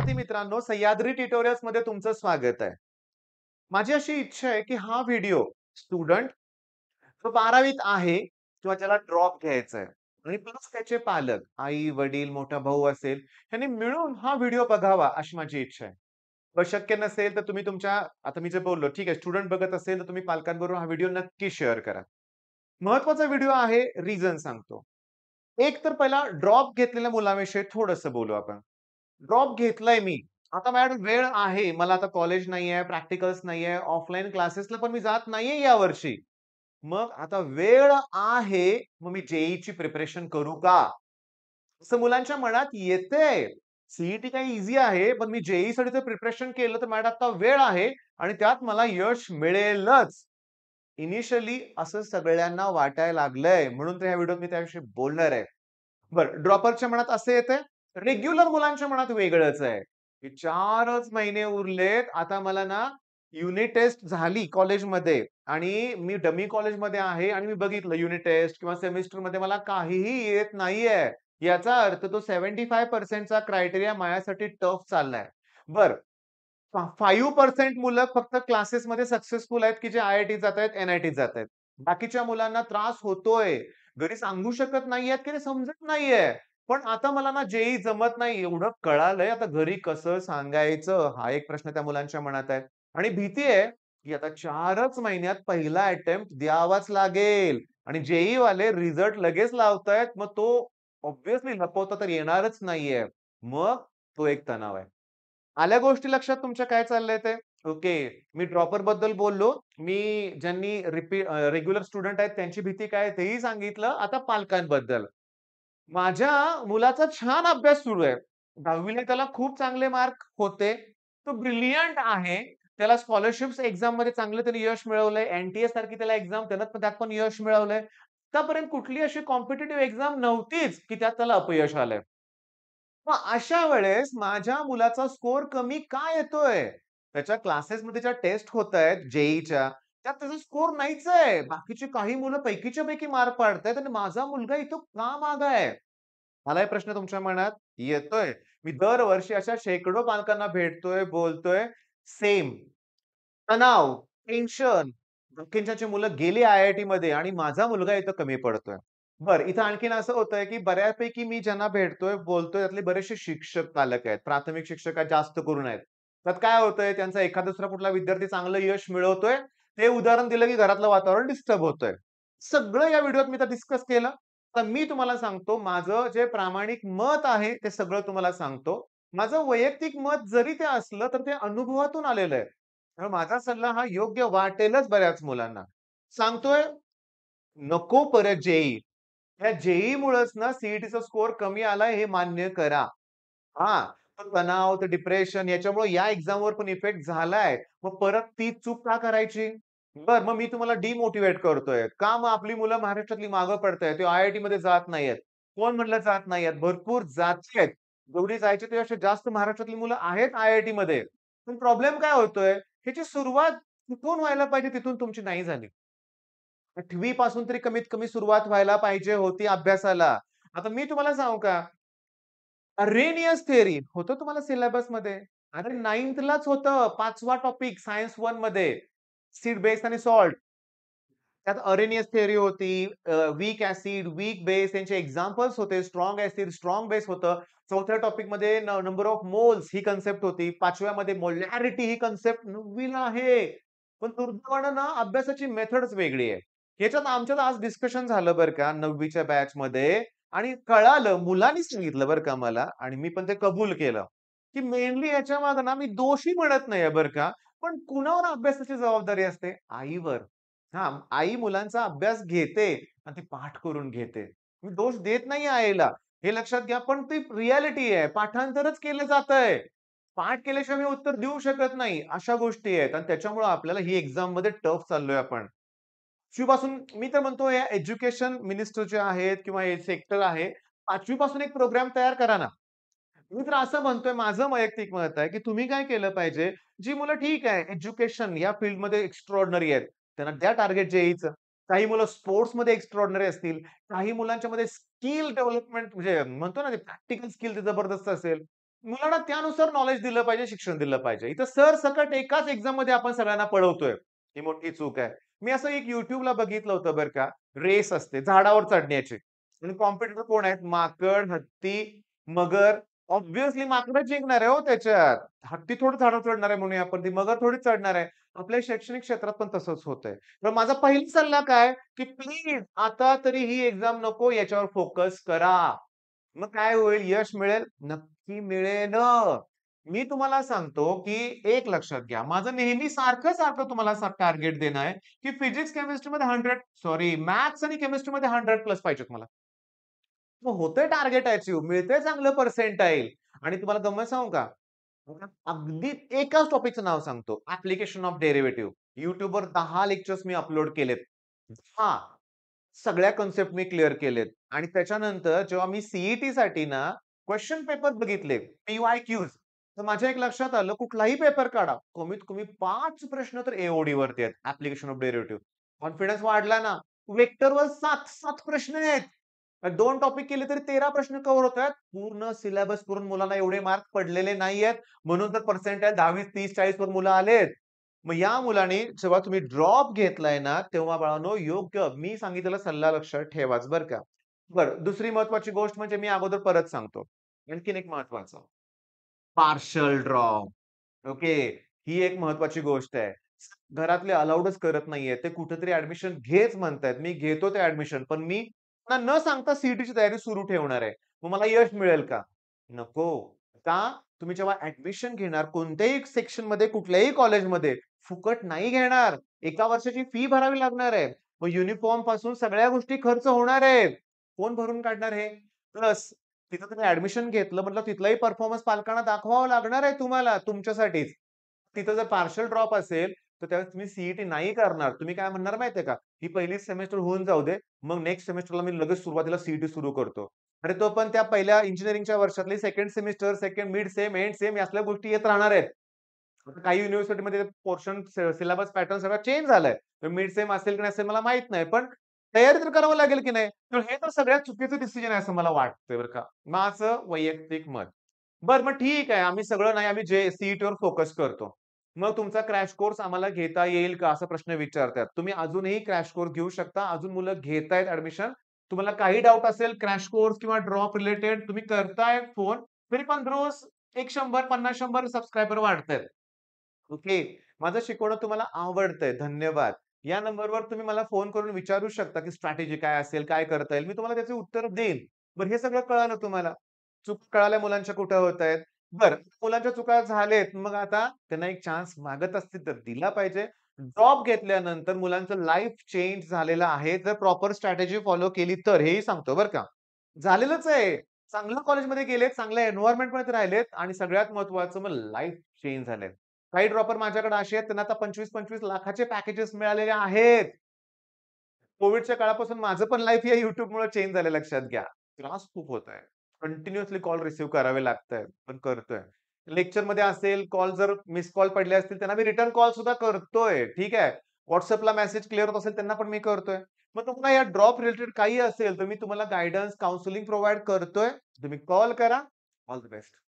विद्यार्थी मित्रांनो, सह्याद्री ट्युटोरियल्स मध्ये तुमचं स्वागत आहे. माझी अशी इच्छा आहे, की हा व्हिडिओ स्टुडंट जो 12वीत आहे किंवा ज्याला ड्रॉप घ्यायचा आहे आणि प्लस त्याचे पालक, आई-वडील, मोठा भाऊ असेल, ह्यांनी मिळून हा व्हिडिओ बघावा अशी माझी इच्छा आहे. शक्य नसेल तर तुम्ही तुमच्या आता मी जे बोललो ठीक आहे, स्टुडंट बघत असेल तर तुम्ही पालकांबरोबर हा व्हिडिओ नक्की शेअर करा. महत्त्वाचा व्हिडिओ आहे, रिझन सांगतो. एक तर पहिला ड्रॉप घेतलेल्या मुलाविषयी थोडंसं बोलू आपण. ड्रॉप घेतलाय मी. आता माझ्याकडे वेळ आहे. मला आता कॉलेज नाहीये, प्रॅक्टिकल्स नाहीये, ऑफलाईन क्लासेसला पण मी जात नाहीये यावर्षी. मग आता वेळ आहे, मग मी जे प्रिपरेशन करू का? असं मुलांच्या मनात येतंय. सी काही ईझी आहे, पण मी जे-ई-साठी जर प्रिपरेशन केलं तर माझ्याकडे आता वेळ आहे आणि त्यात मला यश मिळेलच. इनिशियली असं सगळ्यांना वाटायला लागलंय. म्हणून तर ह्या व्हिडिओत मी त्याविषयी बोलणार आहे. बरं, ड्रॉपरच्या मनात असं येतंय. रेग्युलर मुलांच्या मनात वेगळंच आहे, की 4च महिने उरलेत. आता मला ना युनिट टेस्ट झाली कॉलेजमध्ये आणि मी डमी कॉलेजमध्ये आहे आणि मी बघितलं युनिट टेस्ट किंवा सेमेस्टरमध्ये मला काहीही येत नाहीये. याचा अर्थ तो 75% चा क्रायटेरिया माझ्यासाठी टफ चाललाय. बरं, 5% मुलं फक्त क्लासेसमध्ये सक्सेसफुल आहेत, की जे आय-आय-टीत जातायत, एन-आय-टीत जातायत. बाकीच्या मुलांना त्रास होतोय. घरी सांगू शकत नाहीयेत, की ते समजत नाहीये. पण आता मला ना जे जमत नाही एवढं कळालंय. आता घरी कसं सांगायचं? हा एक प्रश्न त्या मुलांच्या मनात आहे. आणि भीती आहे, की आता 4च महिन्यात पहिला अटेम्प्ट द्यावाच लागेल आणि वाले रिझल्ट लगेच लावतायत. मग तो ऑब्व्हियसली लपवता तर येणारच नाहीये. मग तो एक तणाव आहे. आल्या गोष्टी लक्षात तुमच्या काय चाललंय ते? ओके. मी ड्रॉपर बद्दल बोललो. मी ज्यांनी रेग्युलर स्टुडंट आहेत त्यांची भीती काय आहे तेही सांगितलं. आता पालकांबद्दल. माझ्या मुलाचा छान अभ्यास सुरू आहे. 10वी त्याला खूप चांगले मार्क होते. तो ब्रिलियंट आहे. त्याला स्कॉलरशिप्स एक्झाममध्ये चांगलं त्याने यश मिळवलंय. एन-टी-ए सारखी त्याला एक्झाम त्यात पण यश मिळवलंय. आतापर्यंत कुठली अशी कॉम्पिटिटिव्ह एक्झाम नव्हतीच, की त्यात त्याला अपयश आलंय. मग अशा वेळेस माझ्या मुलाचा स्कोर कमी का येतोय? त्याच्या क्लासेसमध्ये ज्या टेस्ट होतायत जे-ई-च्या, त्यात त्याचा स्कोर नाहीच आहे. बाकीची काही मुलं पैकीच्या पैकी मार्क पाडतायत आणि माझा मुलगा इथं का मागे आहे? मला हे प्रश्न तुमच्या मनात येतोय. मी दरवर्षी अशा शेकडो पालकांना भेटतोय, बोलतोय. सेम तणाव, टेन्शन. बाकीच्यांची मुलं गेली आय-आय-टीमध्ये आणि माझा मुलगा इथं कमी पडतोय. बरं, इथं आणखीन असं होतंय, की बऱ्यापैकी मी ज्यांना भेटतोय, बोलतोय त्यातले बरेचसे शिक्षक पालक आहेत. प्राथमिक शिक्षक जास्त करून आहेत. त्यात काय होतंय, त्यांचा एखादा दुसरा कुठला विद्यार्थी चांगलं यश मिळवतोय. ते उदाहरण दिलं, की घरातलं वातावरण डिस्टर्ब होतंय. सगळं या व्हिडिओत मी डिस्कस केलं. तर मी तुम्हाला सांगतो, माझं जे प्रामाणिक मत आहे, ते सगळं तुम्हाला सांगतो. माझं वैयक्तिक मत जरी ते असलं, तर ते अनुभवातून आलेलं आहे. त्यामुळे माझा सल्ला हा योग्य वाटेलच बऱ्याच मुलांना. सांगतोय, नको परत जे-ई. त्या जे-ई-मुळेच ना सी-ई-टीचा स्कोर कमी आलाय हे मान्य करा. हां, तो तणाव, ते डिप्रेशन याच्यामुळे या एक्झामवर पण इफेक्ट झालाय. मग परत तीच चूक का करायची? बरं, मग मी तुम्हाला डिमोटिव्हेट करतोय. का मग आपली मुलं महाराष्ट्रातली मागं पडतायत? ते आय-आय-टीमध्ये जात नाहीयेत. कोण म्हटलं जात नाहीयेत? भरपूर जातायत. जेवढी जायची त्यापेक्षा जास्त महाराष्ट्रातली मुलं आहेत आय-आय-टीमध्ये. पण प्रॉब्लेम काय होतोय? ह्याची सुरुवात कुठून व्हायला पाहिजे तिथून तुमची नाही झाली. 8वी पासून तरी कमीत कमी सुरुवात व्हायला पाहिजे होती अभ्यासाला. आता मी तुम्हाला सांगू का? अरेनियस थिअरी होतं तुम्हाला सिलेबसमध्ये. अरे 9थलाच होतं 5वा टॉपिक सायन्स 1 मध्ये. ॲसिड बेस आणि सॉल्ट. त्यात अरेनियस थिअरी होती, वीक ॲसिड, वीक बेस यांचे एक्झाम्पल्स होते. स्ट्रॉंग ॲसिड, स्ट्रॉंग बेस होतं. 4थ्या टॉपिकमध्ये नंबर ऑफ मोल्स ही कन्सेप्ट होती. 5व्या मोलॅरिटी ही कन्सेप्ट 9वीला आहे. पण दुर्दैवानं ना अभ्यासाची मेथडच वेगळी आहे. ह्याच्यात आमच्यात आज डिस्कशन झालं बरं का 9वीच्या बॅचमध्ये आणि कळालं, मुलांनी सांगितलं बरं का मला आणि मी पण ते कबूल केलं, की मेनली याच्यामागे ना मी दोषी म्हणत नाहीये बरं का, पण कुणावर अभ्यासाची जबाबदारी असते? आईवर. हां, आई मुलांचा अभ्यास घेते आणि ती पाठ करून घेते. मी दोष देत नाही आईला, हे लक्षात घ्या. पण ती रिॲलिटी आहे. पाठांतरच केलं जातंय. पाठ केल्याशिवाय मी उत्तर देऊ शकत नाही. अशा गोष्टी आहेत आणि त्याच्यामुळे आपल्याला ही एक्झाममध्ये टफ चाललोय आपण. 5वी पासून मी तर म्हणतो या एज्युकेशन मिनिस्टर जे आहेत किंवा हे सेक्टर आहे, 5वी पासून एक प्रोग्राम तयार करा ना. मी तर असं म्हणतोय, माझं वैयक्तिक मत आहे, की तुम्ही काय केलं पाहिजे, जी मुलं ठीक आहे, एज्युकेशन या फील्डमध्ये एक्स्ट्राऑर्डिनरी आहेत, त्यांना द्या टार्गेट जे-ई-चं. काही मुलं स्पोर्ट्समध्ये एक्स्ट्राऑर्डिनरी असतील, काही मुलांच्यामध्ये स्किल डेव्हलपमेंट म्हणजे म्हणतो ना, ते प्रॅक्टिकल स्किल ते जबरदस्त असेल. मुलांना त्यानुसार नॉलेज दिलं पाहिजे, शिक्षण दिलं पाहिजे. इथं सरसकट एकाच एक्झाममध्ये आपण सगळ्यांना पळवतोय. ही मोठी चूक आहे. मी असं एक YouTubeला बघितलं होतं बरं का. रेस असते झाडावर चढण्याची आणि कॉम्पिटिटर कोण आहेत? माकड, हत्ती, मगर. ऑब्व्हियसली माकडच जिंकणार आहे हो त्याच्यात. हत्ती थोडी झाडावर चढणार आहे म्हणूया आपण. ती मगर थोडीच चढणार आहे. आपल्या शैक्षणिक क्षेत्रात पण तसंच होतंय. तर माझा पहिला सल्ला काय, की प्लीज आता तरी ही एक्झाम नको याच्यावर फोकस करा. मग काय होईल? यश मिळेल? नक्की मिळेल. मी तुम्हाला सांगतो, की एक लक्षात घ्या. माझं नेहमी सारखं-सारखं तुम्हाला टार्गेट देणं आहे, की फिजिक्स, केमिस्ट्रीमध्ये 100 सॉरी मॅथ्स आणि केमिस्ट्रीमध्ये 100 प्लस पाहिजेत मला. मग होतंय टार्गेट अचीव्ह, मिळतंय चांगलं पर्सेंटाइल आणि तुम्हाला गंमत सांगू का? आता अगदी एकाच टॉपिकचं नाव सांगतो. Application of derivative. YouTubeवर 10 लेक्चर्स मी अपलोड केलेत. हां. सगळ्या कन्सेप्ट मी क्लिअर केलेत आणि त्याच्यानंतर जेव्हा मी सी-ई-टीसाठी ना क्वेशन पेपर बघितले, पी-वाय-क्यूज, तर माझ्या एक लक्षात आलं कुठलाही पेपर काढा, कमीत कमी 5 प्रश्न तर ए वरती आहेत, ॲप्लिकेशन ऑफ डेरिव्हेटिव्ह. कॉन्फिडन्स वाढला ना. वेक्टरवर 7 प्रश्न आहेत. 2 टॉपिक केले तरी 13 प्रश्न कव्हर होतायत. पूर्ण सिलेबस करून मुलांना एवढे मार्क पडलेले नाहीयेत. म्हणून तर पर्सेंटाइल 10, 20, 30, 40 वर मुलं आलेत. मग या मुलांनी जेव्हा तुम्ही ड्रॉप घेतलाय ना, तेव्हा बाळांनो योग्य मी सांगितलेला सल्ला लक्षात ठेवाच बरं का. बरं, दुसरी महत्त्वाची गोष्ट म्हणजे मी अगोदर परत सांगतो. आणखीन एक महत्त्वाचं. Partial drop. ओके. ही एक महत्त्वाची गोष्ट आहे. घरातले अलाउडच करत नाहीये. ते कुठेतरी ॲडमिशन घेच म्हणतायत. मी घेतो ते ॲडमिशन. पण मी त्यांना न सांगता सी तयारी सुरू ठेवणार आहे. मग मला यश मिळेल का? नको. का? तुम्ही जेव्हा ॲडमिशन घेणार कोणत्याही सेक्शनमध्ये, कुठल्याही कॉलेजमध्ये फुकट नाही घेणार. एका वर्षाची फी भरावी लागणार आहे. मग युनिफॉर्म पासून सगळ्या गोष्टी खर्च होणार आहेत. कोण भरून काढणार हे? प्लस तिथं तुम्ही ॲडमिशन घेतलं म्हटलं तिथलाही परफॉर्मन्स पालकांना दाखवावा लागणार आहे तुम्हाला तुमच्यासाठीच. तिथं जर पार्शल ड्रॉप असेल, तर त्यावेळेस तुम्ही सी नाही करणार. तुम्ही काय म्हणणार माहिती का? ही पहिली सेमेस्टर होऊन जाऊ दे. मग नेक्स्ट सेमेस्टरला मी लगेच सुरुवातीला सी सुरू करतो. अरे तो पण त्या पहिल्या इंजिनिअरिंगच्या वर्षातली second semester, second mid sem, end same असल्या गोष्टी येत राहणार आहेत. आता काही युनिव्हर्सिटीमध्ये पोर्शन सिलेबस पॅटर्न सगळा चेंज झालाय. तर मिड सेम असेल की नसेल मला माहीत नाही. पण तयारी तर करावं लागेल की नाही? तर हे तर सगळ्यात चुकीचं डिसिजन आहे असं मला वाटतंय बरं का. माझं वैयक्तिक मत. बरं मग ठीक आहे. आम्ही सगळं नाही आम्ही जे सी-ई-टीवर फोकस करतो. मग तुमचा क्रॅश कोर्स आम्हाला घेता येईल का? असा प्रश्न विचारतात. तुम्ही अजूनही क्रॅश कोर्स घेऊ शकता. अजून मुलं घेतायत ॲडमिशन. तुम्हाला काही डाउट असेल क्रॅश कोर्स किंवा ड्रॉप रिलेटेड तुम्ही करताय फोन. तरी पण रोज एक 100, 50-100 सबस्क्रायबर वाढतायत. ओके. माझं शिकवणं तुम्हाला आवडतंय. धन्यवाद. या नंबरवर तुम्ही मला फोन करून विचारू शकता, की स्ट्रॅटेजी काय असेल, काय करता येईल? मी तुम्हाला त्याची उत्तर देईन. बरं हे सगळं कळालं तुम्हाला. चूक कळाल्या मुलांच्या कुठे होतायत. बरं, मुलांच्या चुका झालेत. मग आता त्यांना एक चान्स मागत असतील तर दिला पाहिजे. ड्रॉप घेतल्यानंतर मुलांचं लाईफ चेंज झालेलं आहे. जर प्रॉपर स्ट्रॅटेजी फॉलो केली तर हेही सांगतो बरं का. झालेलंच आहे. चांगल्या कॉलेजमध्ये गेलेत, चांगल्या एन्व्हायर्नमेंटमध्ये राहिलेत आणि सगळ्यात महत्त्वाचं मग लाईफ चेंज झालंय. काही ड्रॉपर माझ्याकडे असे आहेत, त्यांना आता 25-25 लाखाचे पॅकेजेस मिळालेले आहेत. कोव्हिडच्या काळापासून माझं पण लाईफ या YouTubeमुळे चेंज झालं लक्षात घ्या. त्रास खूप होत आहे. कंटिन्युअसली कॉल रिसीव्ह करावे लागतायत, पण करतोय. लेक्चरमध्ये असेल, कॉल जर मिस कॉल पडले असतील, त्यांना मी रिटर्न कॉल सुद्धा करतोय. ठीक आहे. WhatsAppला मेसेज क्लिअर होत असेल, त्यांना पण मी करतोय. मग तुम्हाला या ड्रॉप रिलेटेड काही असेल, तर मी तुम्हाला गाईडन्स, काउन्सिलिंग प्रोव्हाईड करतोय. तुम्ही कॉल करा. All the best.